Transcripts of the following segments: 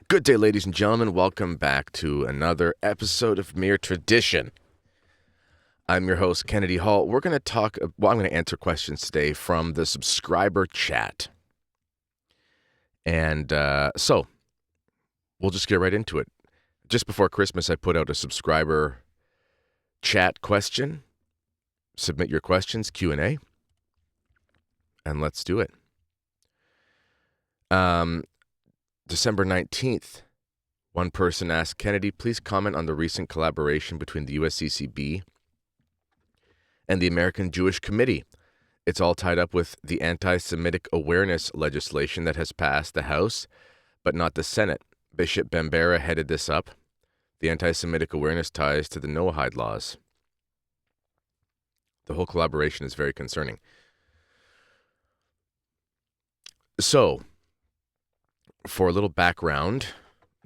Good day, ladies and gentlemen. Welcome back to another episode of Mere Tradition. I'm your host, Kennedy Hall. I'm going to answer questions today from the subscriber chat. And so, we'll just get right into it. Just before Christmas, I put out a subscriber chat question. Submit your questions, Q&A. And let's do it. December 19th, one person asked, Kennedy, please comment on the recent collaboration between the USCCB and the American Jewish Committee. It's all tied up with the anti-Semitic awareness legislation that has passed the House, but not the Senate. Bishop Bambera headed this up. The anti-Semitic awareness ties to the Noahide laws. The whole collaboration is very concerning. So, for a little background,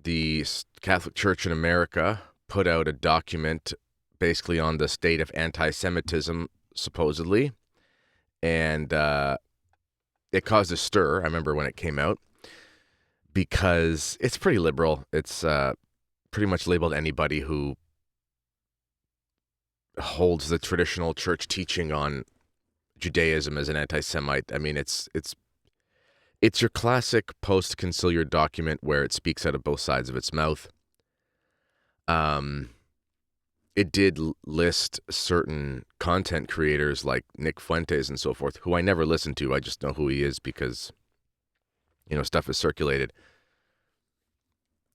the Catholic Church in America put out a document basically on the state of anti-Semitism, supposedly, and it caused a stir. I remember when it came out, because it's pretty liberal. It's pretty much labeled anybody who holds the traditional church teaching on Judaism as an anti-Semite. I mean, it's your classic post-conciliar document where it speaks out of both sides of its mouth. It did list certain content creators like Nick Fuentes and so forth, who I never listened to. I just know who he is because, stuff is circulated.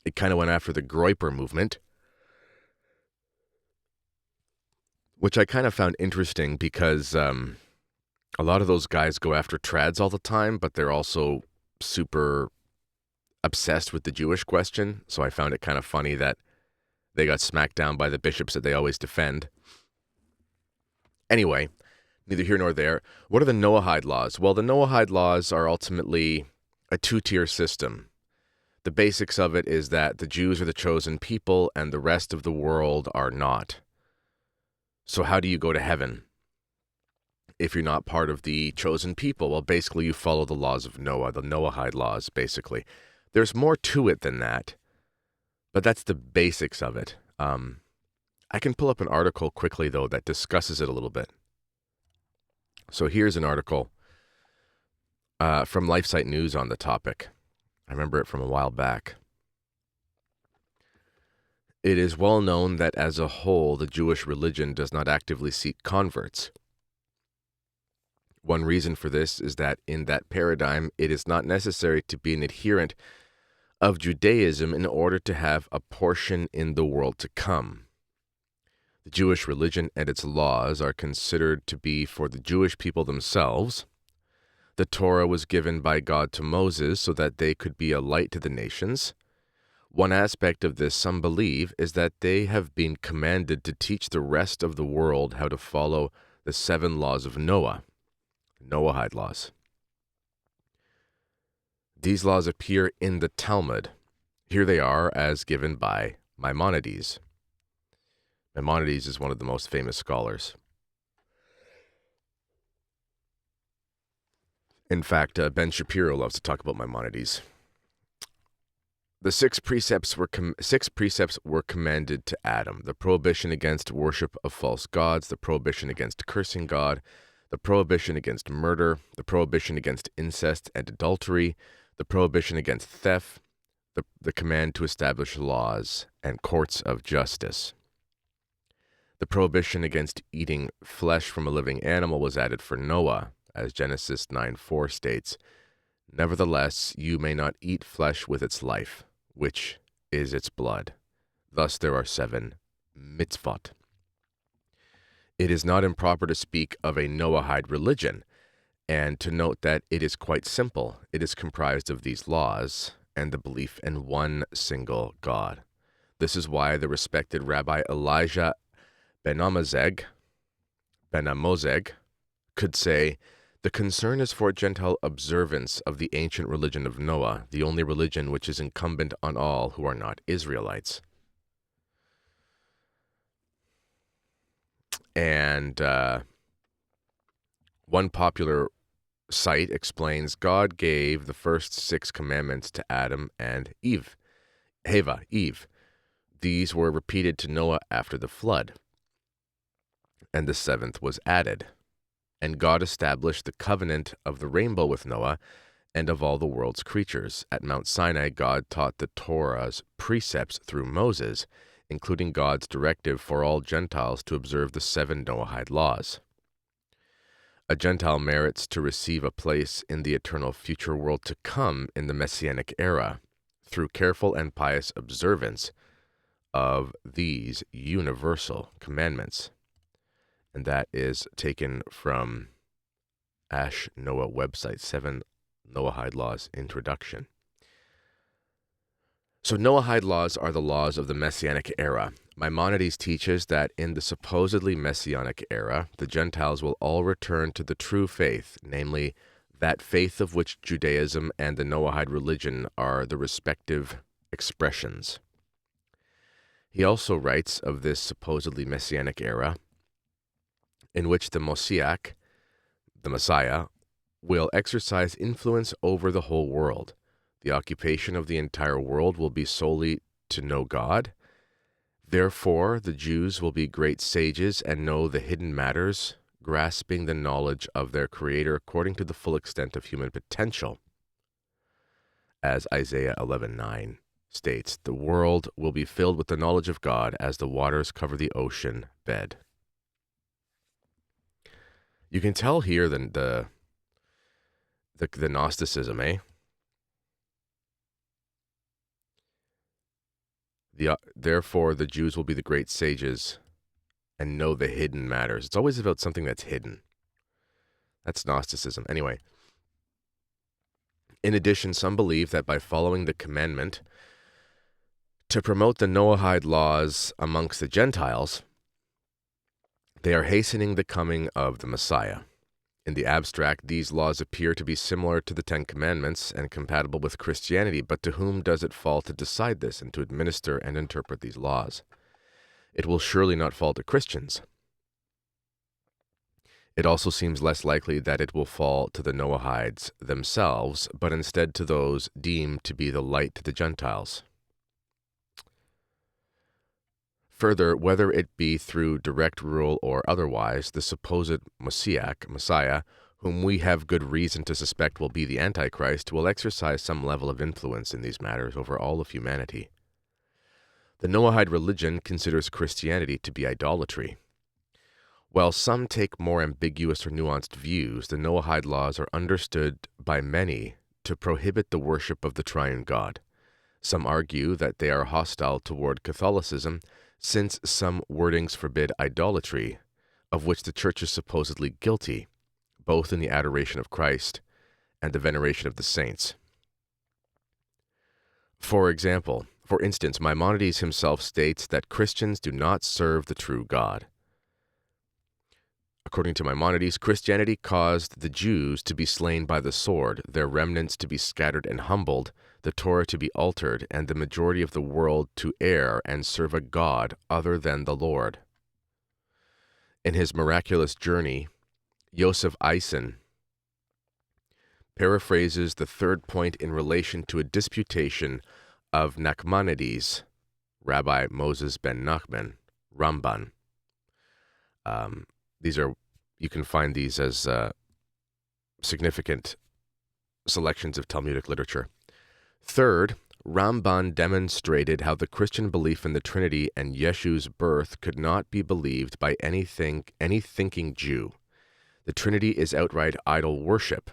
It kind of went after the Groyper movement, which I kind of found interesting because a lot of those guys go after trads all the time, but they're also super obsessed with the Jewish question. So I found it kind of funny that they got smacked down by the bishops that they always defend. Anyway, neither here nor there. What are the Noahide laws? Well, the Noahide laws are ultimately a two-tier system. The basics of it is that the Jews are the chosen people and the rest of the world are not. So how do you go to heaven if you're not part of the chosen people? Well, basically you follow the laws of Noah, the Noahide laws, basically. There's more to it than that, but that's the basics of it. I can pull up an article quickly, though, that discusses it a little bit. So here's an article from LifeSite News on the topic. I remember it from a while back. It is well known that as a whole, the Jewish religion does not actively seek converts. One reason for this is that in that paradigm, it is not necessary to be an adherent of Judaism in order to have a portion in the world to come. The Jewish religion and its laws are considered to be for the Jewish people themselves. The Torah was given by God to Moses so that they could be a light to the nations. One aspect of this, some believe, is that they have been commanded to teach the rest of the world how to follow the 7 laws of Noah, Noahide laws. These laws appear in the Talmud. Here they are as given by Maimonides. Maimonides is one of the most famous scholars. In fact, Ben Shapiro loves to talk about Maimonides. The 6 precepts were commanded to Adam: the prohibition against worship of false gods, the prohibition against cursing God, the prohibition against murder, the prohibition against incest and adultery, the prohibition against theft, the command to establish laws and courts of justice. The prohibition against eating flesh from a living animal was added for Noah, as Genesis 9:4 states, "Nevertheless, you may not eat flesh with its life, which is its blood." Thus there are 7 mitzvot. It is not improper to speak of a Noahide religion, and to note that it is quite simple. It is comprised of these laws and the belief in one single God. This is why the respected Rabbi Elijah Ben-Amozeg could say, "The concern is for Gentile observance of the ancient religion of Noah, the only religion which is incumbent on all who are not Israelites." And one popular site explains God gave the first 6 commandments to Adam and Eve. Heva, Eve. These were repeated to Noah after the flood. And the seventh was added. And God established the covenant of the rainbow with Noah and of all the world's creatures. At Mount Sinai, God taught the Torah's precepts through Moses, including God's directive for all Gentiles to observe the 7 Noahide laws. A Gentile merits to receive a place in the eternal future world to come in the Messianic era through careful and pious observance of these universal commandments. And that is taken from Ash Noah website, 7 Noahide Laws Introduction. So Noahide laws are the laws of the Messianic era. Maimonides teaches that in the supposedly Messianic era, the Gentiles will all return to the true faith, namely that faith of which Judaism and the Noahide religion are the respective expressions. He also writes of this supposedly Messianic era, in which the Moshiach, the Messiah, will exercise influence over the whole world. The occupation of the entire world will be solely to know God. Therefore, the Jews will be great sages and know the hidden matters, grasping the knowledge of their Creator according to the full extent of human potential. As Isaiah 11:9 states, the world will be filled with the knowledge of God as the waters cover the ocean bed. You can tell here the Gnosticism, Therefore, the Jews will be the great sages and know the hidden matters. It's always about something that's hidden. That's Gnosticism. Anyway, in addition, some believe that by following the commandment to promote the Noahide laws amongst the Gentiles, they are hastening the coming of the Messiah. In the abstract, these laws appear to be similar to the 10 Commandments and compatible with Christianity, but to whom does it fall to decide this and to administer and interpret these laws? It will surely not fall to Christians. It also seems less likely that it will fall to the Noahides themselves, but instead to those deemed to be the light to the Gentiles. Further, whether it be through direct rule or otherwise, the supposed Messiah, whom we have good reason to suspect will be the Antichrist, will exercise some level of influence in these matters over all of humanity. The Noahide religion considers Christianity to be idolatry. While some take more ambiguous or nuanced views, the Noahide laws are understood by many to prohibit the worship of the triune God. Some argue that they are hostile toward Catholicism, since some wordings forbid idolatry, of which the Church is supposedly guilty, both in the adoration of Christ and the veneration of the saints. For instance, Maimonides himself states that Christians do not serve the true God. According to Maimonides, Christianity caused the Jews to be slain by the sword, their remnants to be scattered and humbled, the Torah to be altered, and the majority of the world to err and serve a God other than the Lord. In his miraculous journey, Yosef Eisen paraphrases the third point in relation to a disputation of Nachmanides, Rabbi Moses ben Nachman, Ramban. You can find these as significant selections of Talmudic literature. Third, Ramban demonstrated how the Christian belief in the Trinity and Yeshu's birth could not be believed by any thinking Jew. The Trinity is outright idol worship,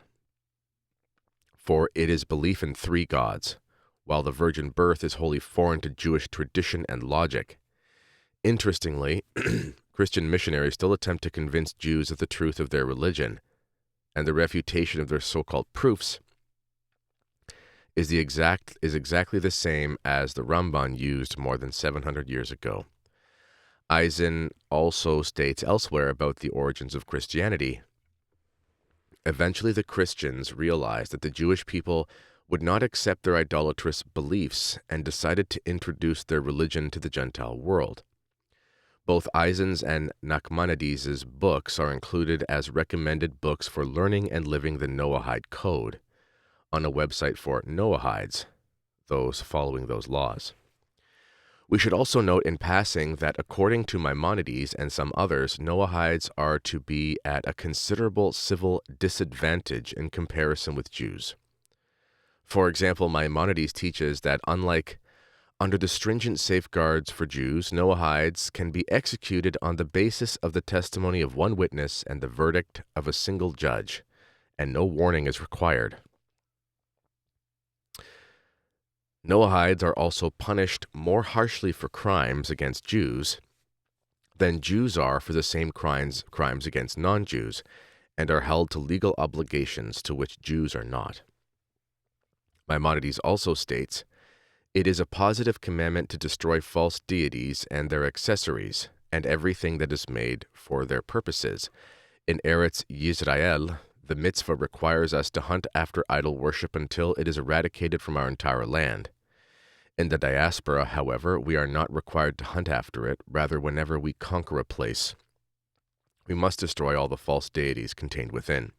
for it is belief in 3 gods, while the virgin birth is wholly foreign to Jewish tradition and logic. Interestingly, Christian missionaries still attempt to convince Jews of the truth of their religion, and the refutation of their so-called proofs is exactly the same as the Ramban used more than 700 years ago. Eisen also states elsewhere about the origins of Christianity. Eventually, the Christians realized that the Jewish people would not accept their idolatrous beliefs and decided to introduce their religion to the Gentile world. Both Eisen's and Nachmanides' books are included as recommended books for learning and living the Noahide Code on a website for Noahides, those following those laws. We should also note in passing that according to Maimonides and some others, Noahides are to be at a considerable civil disadvantage in comparison with Jews. For example, Maimonides teaches that unlike under the stringent safeguards for Jews, Noahides can be executed on the basis of the testimony of one witness and the verdict of a single judge, and no warning is required. Noahides are also punished more harshly for crimes against Jews than Jews are for the same crimes against non-Jews, and are held to legal obligations to which Jews are not. Maimonides also states, "It is a positive commandment to destroy false deities and their accessories, and everything that is made for their purposes. In Eretz Yisrael, the mitzvah requires us to hunt after idol worship until it is eradicated from our entire land. In the diaspora, however, we are not required to hunt after it, rather whenever we conquer a place, we must destroy all the false deities contained within."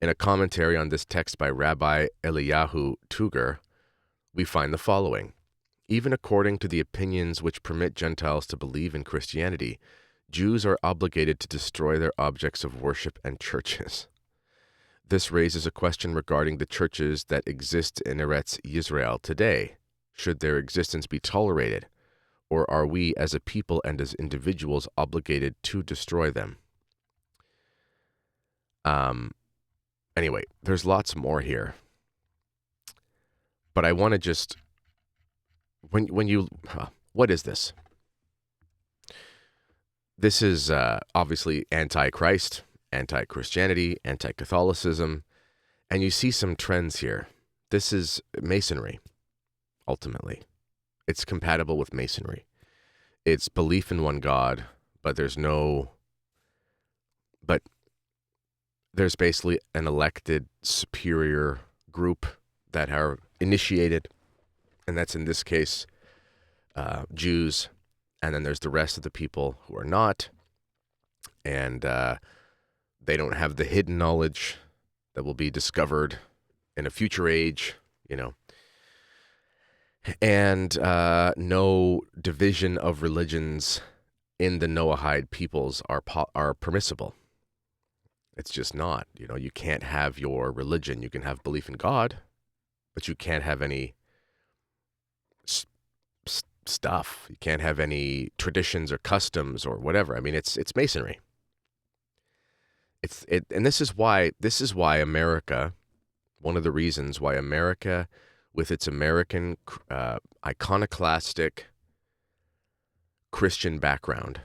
In a commentary on this text by Rabbi Eliyahu Tuger, we find the following: "Even according to the opinions which permit Gentiles to believe in Christianity, Jews are obligated to destroy their objects of worship and churches. This raises a question regarding the churches that exist in Eretz Yisrael today. Should their existence be tolerated, or are we as a people and as individuals obligated to destroy them?" Anyway, there's lots more here. But I want to just, what is this? This is obviously anti-Christ, anti-Christianity, anti-Catholicism, and you see some trends here. This is Masonry, ultimately. It's compatible with Masonry. It's belief in one God, but there's basically an elected superior group that are initiated, and that's in this case Jews, and then there's the rest of the people who are not, and they don't have the hidden knowledge that will be discovered in a future age, and no division of religions in the Noahide peoples are permissible. It's just not. You can't have your religion. You can have belief in God, but you can't have any stuff. You can't have any traditions or customs or whatever. I mean, it's Masonry. And this is why America, one of the reasons why America, with its American iconoclastic Christian background,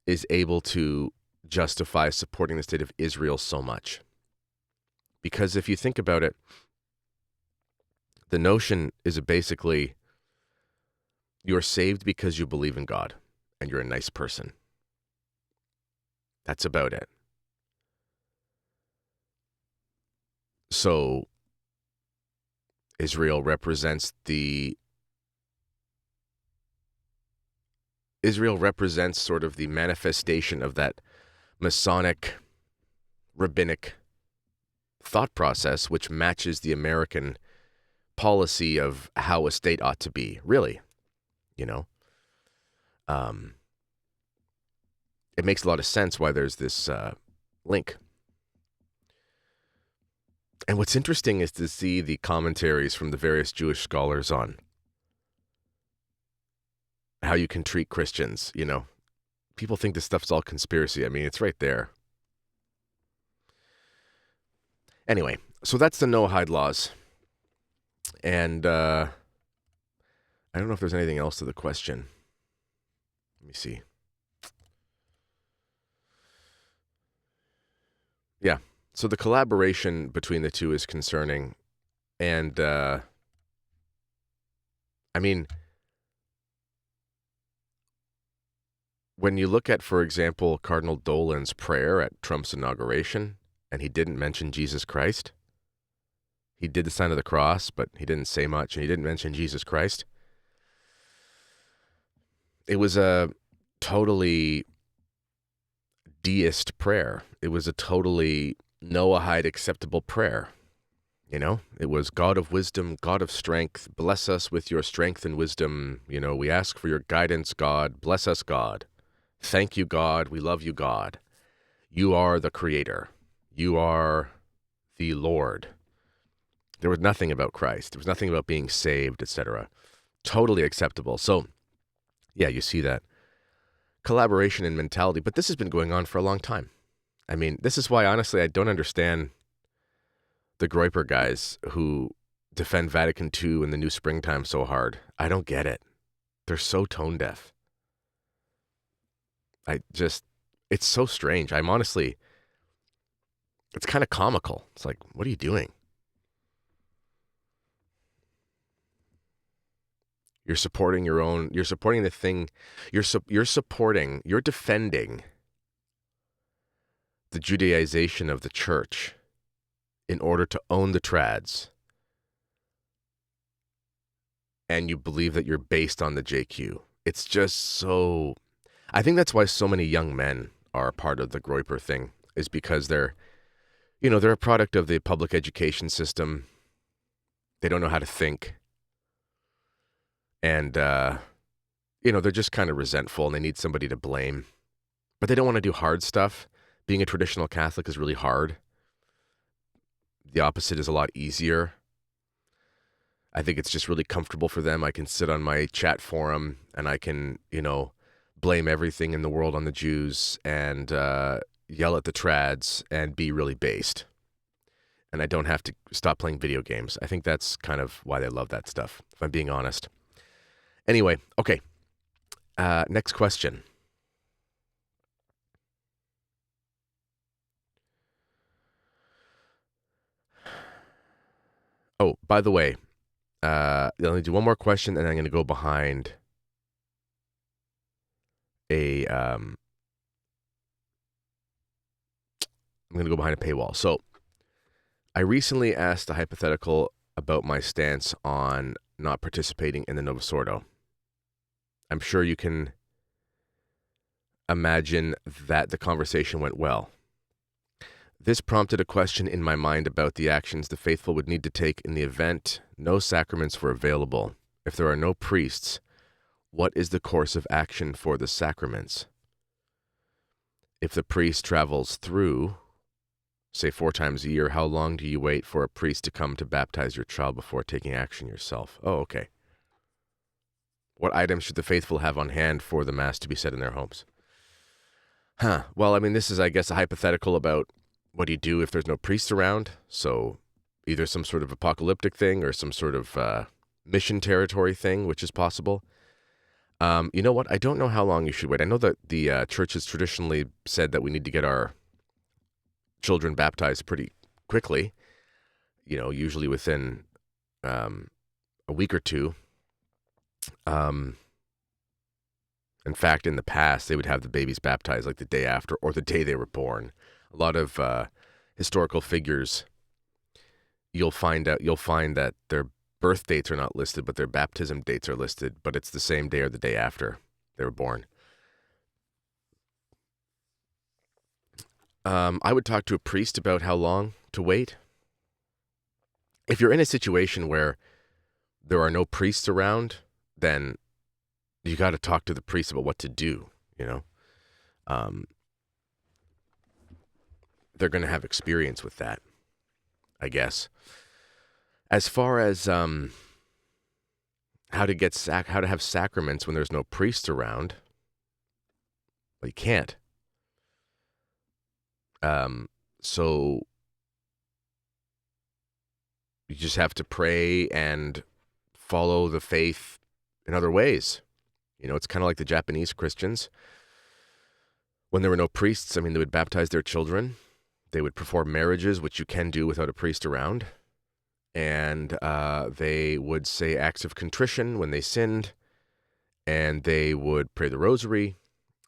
is able to justify supporting the state of Israel so much. Because if you think about it, the notion is basically you're saved because you believe in God and you're a nice person. That's about it. So Israel represents sort of the manifestation of that Masonic, rabbinic thought process, which matches the American policy of how a state ought to be, really. It makes a lot of sense why there's this link. And what's interesting is to see the commentaries from the various Jewish scholars on how you can treat Christians. People think this stuff's all conspiracy. I mean, it's right there. Anyway, so that's the Noahide laws. And I don't know if there's anything else to the question. Let me see. Yeah, so the collaboration between the two is concerning. And, I mean, when you look at, for example, Cardinal Dolan's prayer at Trump's inauguration, and he didn't mention Jesus Christ. He did the sign of the cross, but he didn't say much, and he didn't mention Jesus Christ. It was a totally deist prayer. It was a totally Noahide acceptable prayer. It was God of wisdom, God of strength. Bless us with your strength and wisdom. We ask for your guidance, God. Bless us, God. Thank you, God. We love you, God. You are the creator. You are the Lord. There was nothing about Christ. There was nothing about being saved, etc. Totally acceptable. So, yeah, you see that collaboration and mentality. But this has been going on for a long time. I mean, this is why, honestly, I don't understand the Groyper guys who defend Vatican II and the New Springtime so hard. I don't get it. They're so tone deaf. It's so strange. It's kind of comical. It's like, what are you doing? You're supporting the thing, you're defending the Judaization of the church in order to own the trads. And you believe that you're based on the JQ. It's just so, I think that's why so many young men are part of the Groyper thing, is because they're a product of the public education system. They don't know how to think. And, they're just kind of resentful and they need somebody to blame. But they don't want to do hard stuff. Being a traditional Catholic is really hard. The opposite is a lot easier. I think it's just really comfortable for them. I can sit on my chat forum and I can, blame everything in the world on the Jews and yell at the trads and be really based. And I don't have to stop playing video games. I think that's kind of why they love that stuff, if I'm being honest. Anyway, okay. Next question. Oh, by the way, let me do one more question, and I'm going to go behind I'm going to go behind a paywall. So, I recently asked a hypothetical about my stance on not participating in the Novus Ordo. I'm sure you can imagine that the conversation went well. This prompted a question in my mind about the actions the faithful would need to take in the event no sacraments were available. If there are no priests, what is the course of action for the sacraments? If the priest travels through, say 4 times a year, how long do you wait for a priest to come to baptize your child before taking action yourself? Oh, okay. What items should the faithful have on hand for the Mass to be said in their homes? Well, I mean, this is, I guess, a hypothetical about what do you do if there's no priests around? So either some sort of apocalyptic thing or some sort of mission territory thing, which is possible. You know what? I don't know how long you should wait. I know that the church has traditionally said that we need to get our children baptized pretty quickly, usually within a week or two. In fact, in the past, they would have the babies baptized like the day after or the day they were born. A lot of historical figures, you'll find that their birth dates are not listed, but their baptism dates are listed, but it's the same day or the day after they were born. I would talk to a priest about how long to wait. If you're in a situation where there are no priests around, then you got to talk to the priest about what to do, They're going to have experience with that, I guess. As far as how to have sacraments when there's no priest around, well, you can't. So you just have to pray and follow the faith in other ways. It's kind of like the Japanese Christians. When there were no priests, they would baptize their children. They would perform marriages, which you can do without a priest around. And they would say acts of contrition when they sinned. And they would pray the rosary.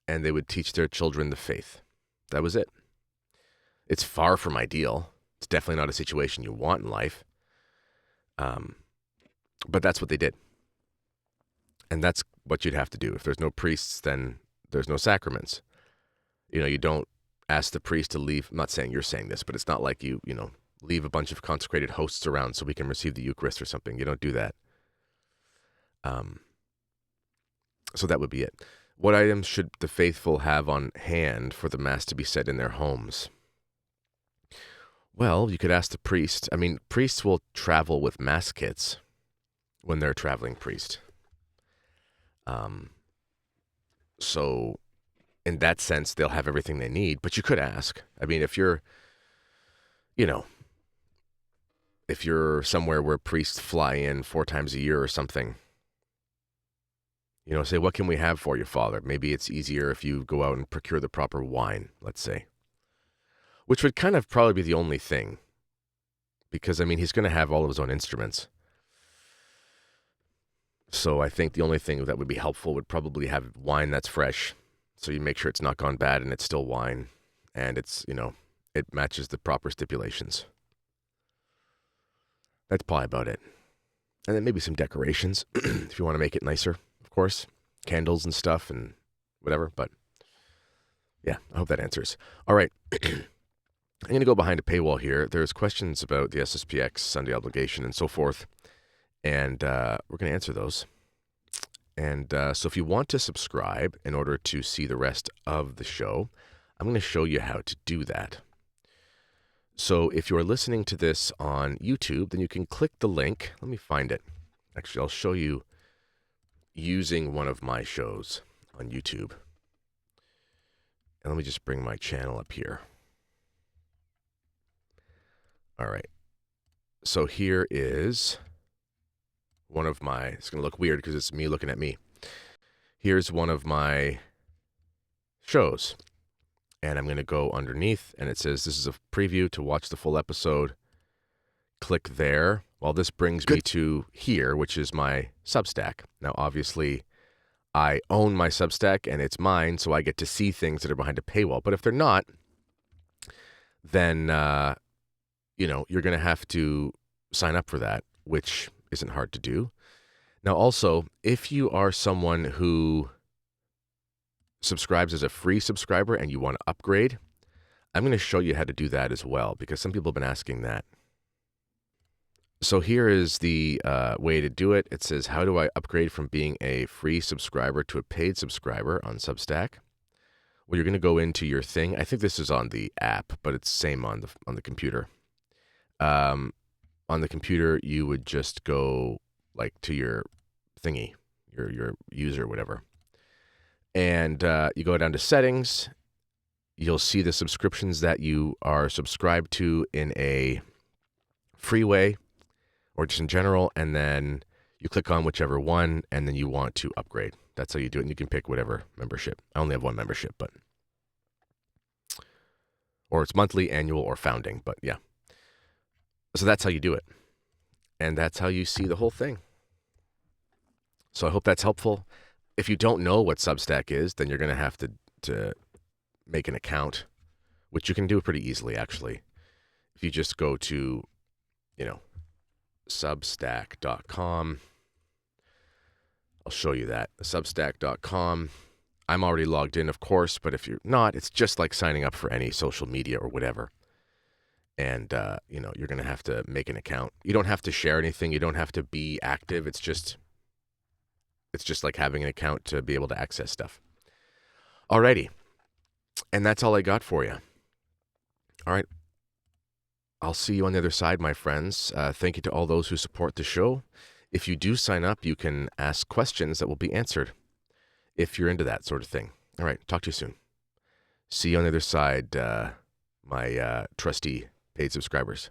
And they would teach their children the faith. That was it. It's far from ideal. It's definitely not a situation you want in life. But that's what they did. And that's what you'd have to do. If there's no priests, then there's no sacraments. You don't ask the priest to leave. I'm not saying you're saying this, but it's not like you leave a bunch of consecrated hosts around so we can receive the Eucharist or something. You don't do that. So that would be it. What items should the faithful have on hand for the Mass to be said in their homes? Well, you could ask the priest. I mean, priests will travel with Mass kits when they're a traveling priest. So in that sense, they'll have everything they need, but you could ask. I mean, if you're somewhere where priests fly in 4 times a year or something, say, what can we have for you, Father? Maybe it's easier if you go out and procure the proper wine, let's say. Which would kind of probably be the only thing. Because, I mean, he's going to have all of his own instruments. So I think the only thing that would be helpful would probably have wine that's fresh. So you make sure it's not gone bad and it's still wine. And it's, it matches the proper stipulations. That's probably about it. And then maybe some decorations, if you want to make it nicer, of course. Candles and stuff and whatever. But, yeah, I hope that answers. All right. I'm going to go behind a paywall here. There's questions about the SSPX, Sunday obligation, and so forth. And we're going to answer those. And so if you want to subscribe in order to see the rest of the show, I'm going to show you how to do that. So if you're listening to this on YouTube, then you can click the link. Let me find it. Actually, I'll show you using one of my shows on YouTube. And let me just bring my channel up here. All right. So here is one of my, it's going to look weird because it's me looking at me. Here's one of my shows. And I'm going to go underneath and it says this is a preview to watch the full episode. Click there. Well, this brings me to here, which is my Substack. Now, obviously, I own my Substack and it's mine, so I get to see things that are behind a paywall. But if they're not, then, you're going to have to sign up for that, which isn't hard to do. Now, also, if you are someone who subscribes as a free subscriber and you want to upgrade, I'm going to show you how to do that as well, because some people have been asking that. So here is the way to do it. It says, how do I upgrade from being a free subscriber to a paid subscriber on Substack? Well, you're going to go into your thing. I think this is on the app, but it's same on the computer. On the computer, you would just go to your thingy, your user, whatever. And you go down to settings. You'll see the subscriptions that you are subscribed to in a free way or just in general. And then you click on whichever one and then you want to upgrade. That's how you do it. And you can pick whatever membership. I only have one membership, or it's monthly, annual, or founding. But yeah. So that's how you do it. And that's how you see the whole thing. So I hope that's helpful. If you don't know what Substack is, then you're going to have to make an account, which you can do pretty easily, actually. If you just go to, substack.com. I'll show you that. Substack.com. I'm already logged in, of course, but if you're not, it's just like signing up for any social media or whatever. And, you're going to have to make an account. You don't have to share anything. You don't have to be active. It's just like having an account to be able to access stuff. Alrighty. And that's all I got for you. All right. I'll see you on the other side, my friends. Thank you to all those who support the show. If you do sign up, you can ask questions that will be answered if you're into that sort of thing. All right. Talk to you soon. See you on the other side, my trusty paid subscribers.